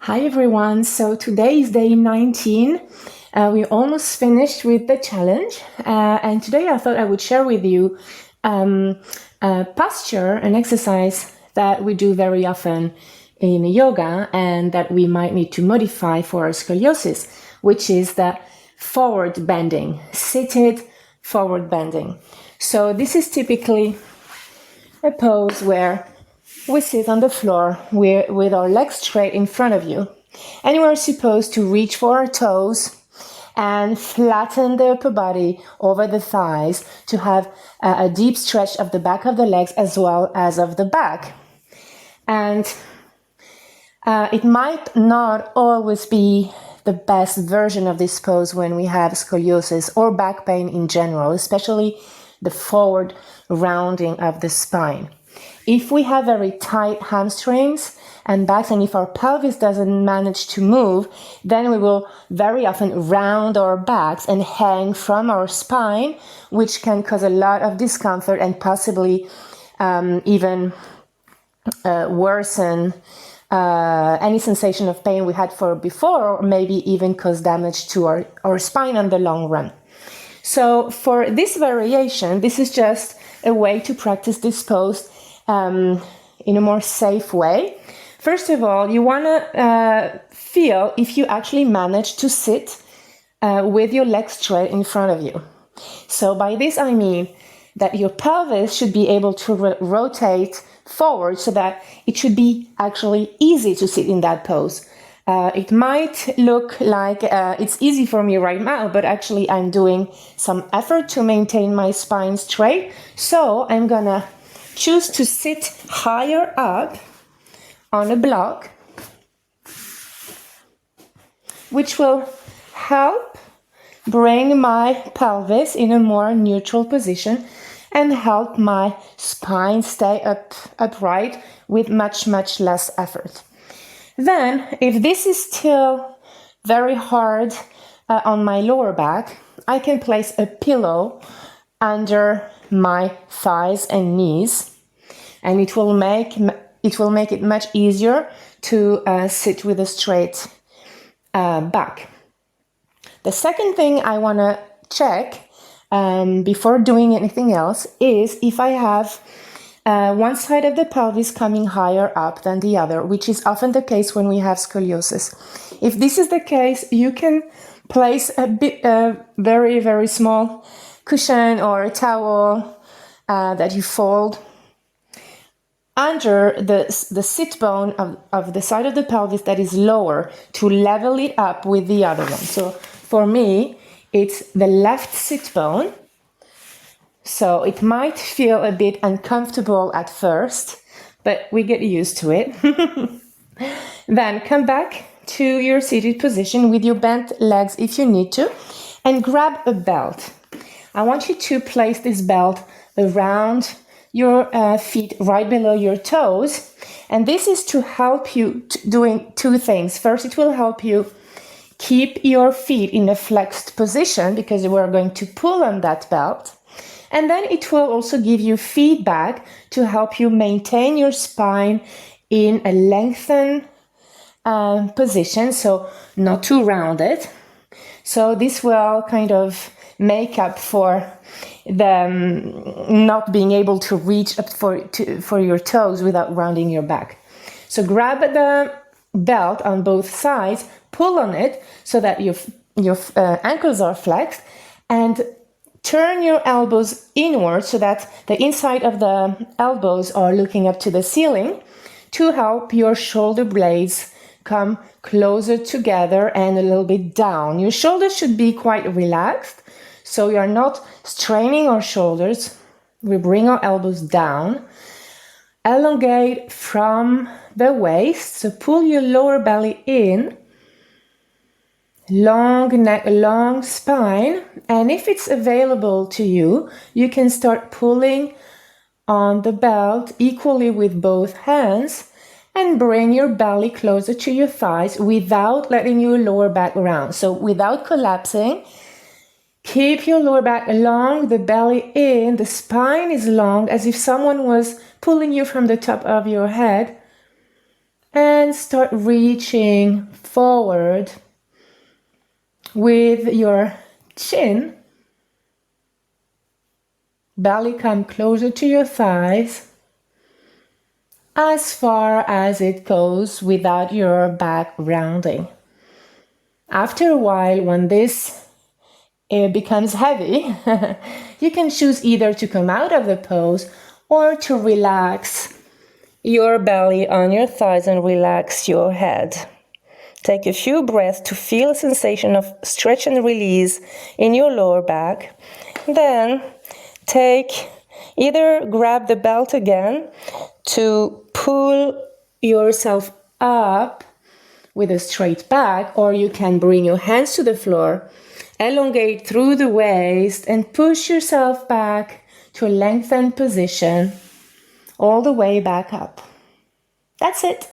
Hi everyone, so today is day 19. We almost finished with the challenge, and today I thought I would share with you a posture, an exercise that we do very often in yoga and that we might need to modify for our scoliosis, which is the forward bending, seated forward bending. So this is typically a pose where we sit on the floor with our legs straight in front of you, and we're supposed to reach for our toes and flatten the upper body over the thighs to have a deep stretch of the back of the legs as well as of the back. And it might not always be the best version of this pose when we have scoliosis or back pain in general, especially the forward rounding of the spine. If we have very tight hamstrings and backs, and if our pelvis doesn't manage to move, then we will very often round our backs and hang from our spine, which can cause a lot of discomfort and possibly even worsen any sensation of pain we had before, or maybe even cause damage to our spine on the long run. So for this variation, this is just a way to practice this pose in a more safe way. First of all, you want to feel if you actually manage to sit with your legs straight in front of you. So by this I mean that your pelvis should be able to rotate forward so that it should be actually easy to sit in that pose. It might look like it's easy for me right now, but actually I'm doing some effort to maintain my spine straight. So I'm gonna choose to sit higher up on a block, which will help bring my pelvis in a more neutral position and help my spine stay upright with much less effort. Then, if this is still very hard on my lower back, I can place a pillow under my thighs and knees, and it will make it much easier to sit with a straight back. The second thing I want to check before doing anything else is if I have one side of the pelvis coming higher up than the other, which is often the case when we have scoliosis. If this is the case, you can place a very small cushion or a towel that you fold under the sit bone of the side of the pelvis that is lower to level it up with the other one. So for me, it's the left sit bone. So it might feel a bit uncomfortable at first, but we get used to it. Then come back to your seated position with your bent legs if you need to, and grab a belt. I want you to place this belt around your feet right below your toes, and this is to help you doing two things. First, it will help you keep your feet in a flexed position because we're going to pull on that belt. And then it will also give you feedback to help you maintain your spine in a lengthened position, so not too rounded. So this will kind of make up for the not being able to reach up for your toes without rounding your back. So grab the belt on both sides, pull on it so that your ankles are flexed, and turn your elbows inward so that the inside of the elbows are looking up to the ceiling to help your shoulder blades come closer together and a little bit down. Your shoulders should be quite relaxed, so we are not straining our shoulders. We bring our elbows down. Elongate from the waist, so pull your lower belly in. Long neck, long spine, and if it's available to you, you can start pulling on the belt equally with both hands and bring your belly closer to your thighs without letting your lower back round. So without collapsing, keep your lower back long, the belly in, the spine is long, as if someone was pulling you from the top of your head And start reaching forward with your chin. Belly come closer to your thighs, as far as it goes without your back rounding. After a while, when this becomes heavy, you can choose either to come out of the pose or to relax your belly on your thighs and relax your head. Take a few breaths to feel a sensation of stretch and release in your lower back. Then either grab the belt again to pull yourself up with a straight back, or you can bring your hands to the floor, elongate through the waist, and push yourself back to a lengthened position all the way back up. That's it.